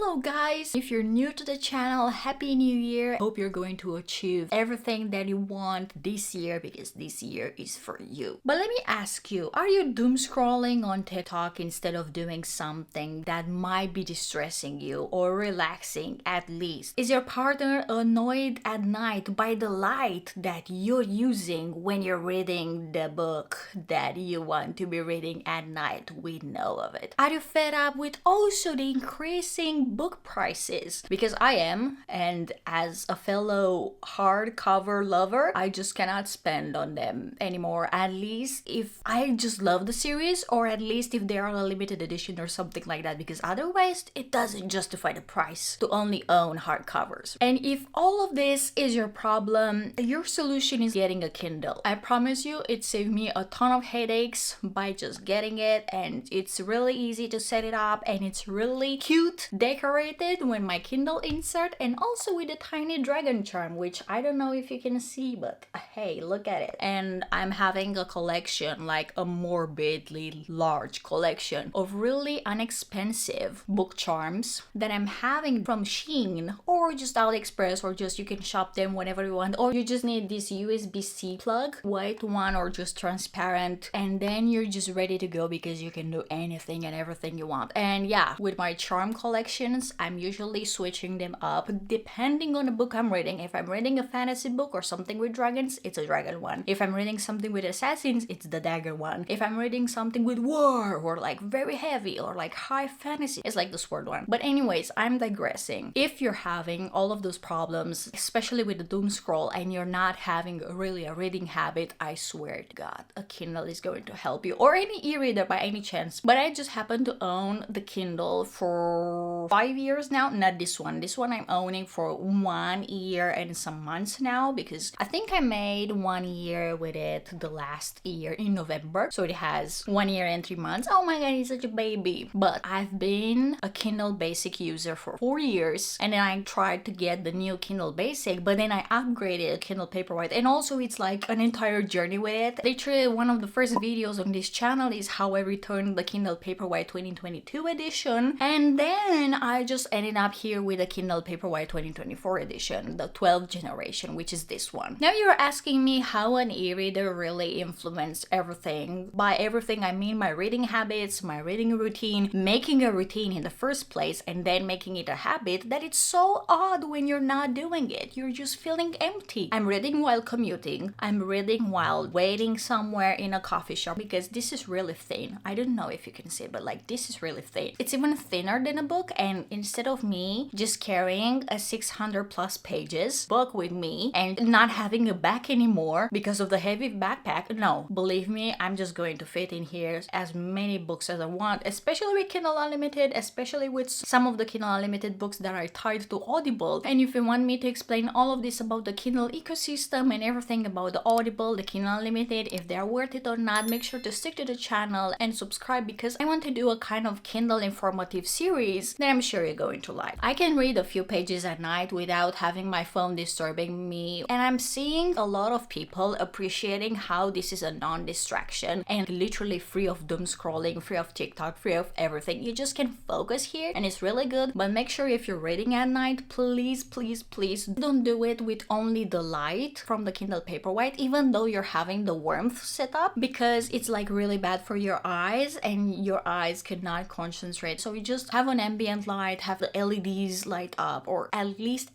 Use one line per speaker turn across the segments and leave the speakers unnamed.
Hello guys! If you're new to the channel, Happy New Year! Hope you're going to achieve everything that you want this year because this year is for you. But let me ask you, are you doom scrolling on TikTok instead of doing something that might be distressing you or relaxing at least? Is your partner annoyed at night by the light that you're using when you're reading the book that you want to be reading at night? We know of it. Are you fed up with also the increasing book prices? Because I am, and as a fellow hardcover lover, I just cannot spend on them anymore. At least if I just love the series, or at least if they are a limited edition or something like that, because otherwise it doesn't justify the price to only own hardcovers. And if all of this is your problem, your solution is getting a Kindle. I promise you, it saved me a ton of headaches by just getting it, and it's really easy to set it up, and it's really cute decorated with my Kindle insert, and also with a tiny dragon charm, which I don't know if you can see, but hey, look at it. And I'm having a collection, like a morbidly large collection of really inexpensive book charms that I'm having from Shein or just AliExpress, or just you can shop them whenever you want, or you just need this USB-C plug, white one or just transparent, and then you're just ready to go because you can do anything and everything you want. And yeah, with my charm collections, I'm usually switching them up depending on the book I'm reading. If I'm reading a fantasy book or something with dragons, it's a dragon one. If I'm reading something with assassins, it's the dagger one. If I'm reading something with war or like very heavy or like high fantasy, it's like the sword one. But anyways, I'm digressing. If you're having all of those problems, especially with the doom scroll, and you're not having really a reading habit, I swear to God, a Kindle is going to help you, or any e-reader by any chance. But I just happen to own the Kindle for 5 years now. Not this one. This one I'm owning for 1 year and some months now, because I think I made 1 year with it the last year in November. So it has 1 year and 3 months. Oh my God, he's such a baby. But I've been a Kindle Basic user for 4 years, and then I tried to get the new Kindle Basic, but then I upgraded Kindle Paperwhite, and also it's like an entire journey with it. Literally, one of the first videos on this channel is how I returned the Kindle Paperwhite 2022 edition, and then I just ended up here with the Kindle Paperwhite 2024 edition, the 12th generation, which is this one. Now you're asking me how an e-reader really influenced everything. By everything, I mean my reading habits, my reading routine, making a routine in the first place, and then making it a habit, that it's so odd when you're not doing it. You're just feeling empty. I'm reading while commuting. I'm reading while waiting somewhere in a coffee shop, because this is really thin. I don't know if you can see it, but like this is really thin. It's even thinner than a book, and instead of me just carrying a 600 plus pages book with me and not having a back anymore because of the heavy backpack, no, believe me, I'm just going to fit in here as many books as I want, especially with Kindle Unlimited, especially with some of the Kindle Unlimited books that are tied to Audible. And if you want me to explain all of this about the Kindle ecosystem and everything about the Audible, the Kindle Unlimited, if they're worth it or not, make sure to stick to the channel and subscribe, because I want to do a kind of Kindle informative series that I'm sure you're going to like. I can read a few pages at night without having my phone disturbing me, and I'm seeing a lot of people appreciating how this is a non-distraction and literally free of doom scrolling, free of TikTok, free of everything. You just can focus here, and it's really good. But make sure if you're reading at night, please, please, please don't do it with only the light from the Kindle Paperwhite, even though you're having the warmth set up, because it's like really bad for your eyes, and your eyes cannot concentrate. So you just have an ambient light, have the LEDs light up, or at least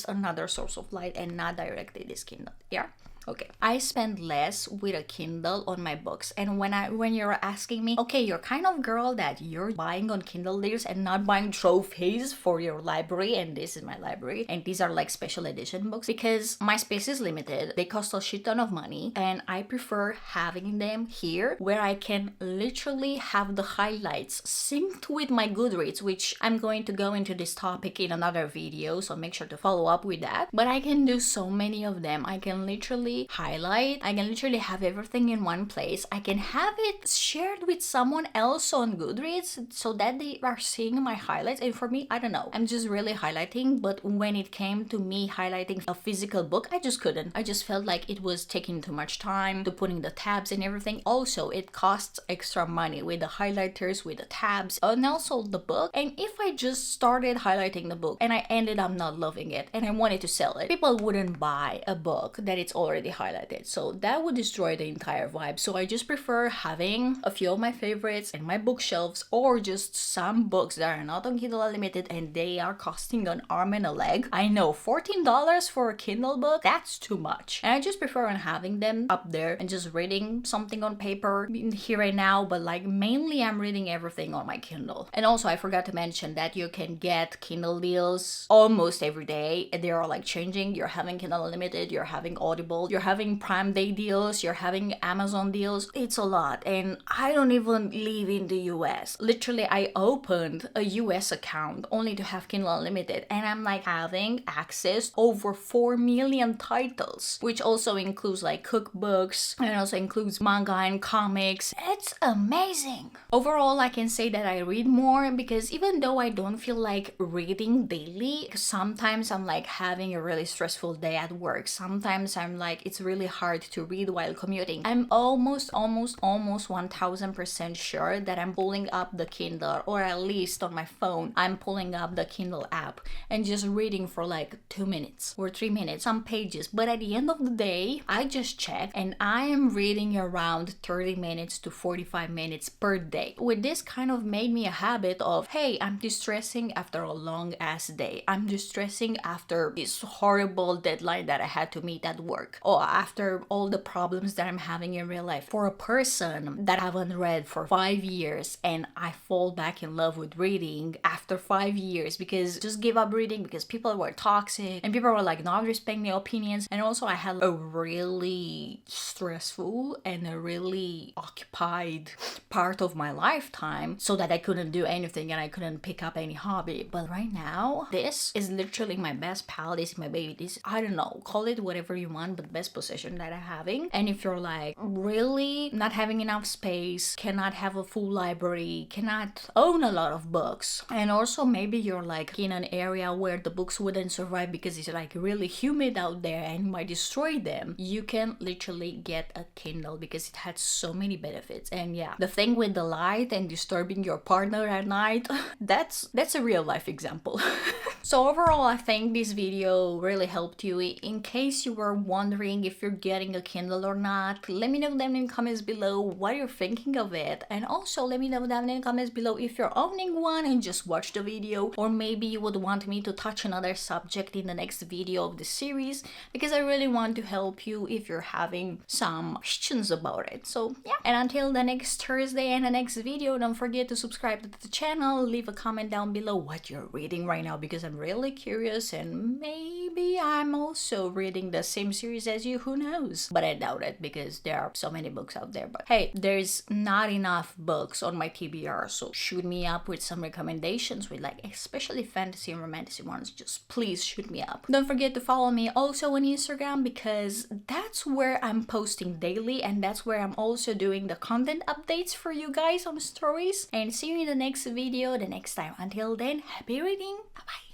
another source of light, and not directly this Kindle. Yeah. Okay, I spend less with a Kindle on my books. And when you're asking me, okay, you're kind of girl that you're buying on Kindle deals and not buying trophies for your library, and this is my library, and these are like special edition books, because my space is limited, they cost a shit ton of money, and I prefer having them here where I can literally have the highlights synced with my Goodreads, which I'm going to go into this topic in another video, so make sure to follow up with that. But I can do so many of them. I can literally literally highlight. I can literally have everything in one place. I can have it shared with someone else on Goodreads so that they are seeing my highlights. And for me, I don't know, I'm just really highlighting. But when it came to me highlighting a physical book, I just couldn't. I just felt like it was taking too much time to putting the tabs and everything. Also, it costs extra money with the highlighters, with the tabs, and also the book. And if I just started highlighting the book and I ended up not loving it and I wanted to sell it, people wouldn't buy a book that it's already highlighted. So that would destroy the entire vibe. So I just prefer having a few of my favorites in my bookshelves, or just some books that are not on Kindle Unlimited and they are costing an arm and a leg. I know $14 for a Kindle book, that's too much. And I just prefer on having them up there and just reading something on paper here and now, but like mainly I'm reading everything on my Kindle. And also I forgot to mention that you can get Kindle deals almost every day. They are like changing. You're having Kindle Unlimited, you're having Audible, you're having Prime Day deals, you're having Amazon deals. It's a lot. And I don't even live in the US. Literally, I opened a US account only to have Kindle Unlimited, and I'm like having access over 4 million titles, which also includes like cookbooks and also includes manga and comics. It's amazing. Overall, I can say that I read more because even though I don't feel like reading daily, sometimes I'm like having a really stressful day at work. Sometimes I'm like, it's really hard to read while commuting. I'm almost 1000% sure that I'm pulling up the Kindle, or at least on my phone, I'm pulling up the Kindle app and just reading for like 2 minutes or 3 minutes, some pages. But at the end of the day, I just check and I am reading around 30 minutes to 45 minutes per day. With this kind of made me a habit of, hey, I'm distressing after a long ass day. I'm distressing after this horrible deadline that I had to meet at work, or after all the problems that I'm having in real life. For a person that I haven't read for 5 years and I fall back in love with reading after 5 years because just give up reading because people were toxic and people were like not respecting their opinions. And also I had a really stressful and a really occupied part of my lifetime so that I couldn't do anything and I couldn't pick up any hobby. But right now, this is literally my best pal. This is my baby. This, I don't know, call it whatever you want, but best possession that I'm having. And if you're like really not having enough space, cannot have a full library, cannot own a lot of books, and also maybe you're like in an area where the books wouldn't survive because it's like really humid out there and you might destroy them, you can literally get a Kindle because it has so many benefits. And yeah, the thing with the light and disturbing your partner at night, that's a real life example. So overall, I think this video really helped you. In case you were wondering if you're getting a Kindle or not, let me know down in the comments below what you're thinking of it. And also let me know down in the comments below if you're owning one and just watch the video, or maybe you would want me to touch another subject in the next video of the series, because I really want to help you if you're having some questions about it. So yeah, and until the next Thursday and the next video, don't forget to subscribe to the channel, leave a comment down below what you're reading right now, because I'm really curious and maybe I'm also reading the same series as you, who knows? But I doubt it because there are so many books out there. But hey, there's not enough books on my TBR, so shoot me up with some recommendations with like especially fantasy and romantic ones. Just please shoot me up. Don't forget to follow me also on Instagram because that's where I'm posting daily and that's where I'm also doing the content updates for you guys on stories. And see you in the next video the next time. Until then, happy reading. Bye bye.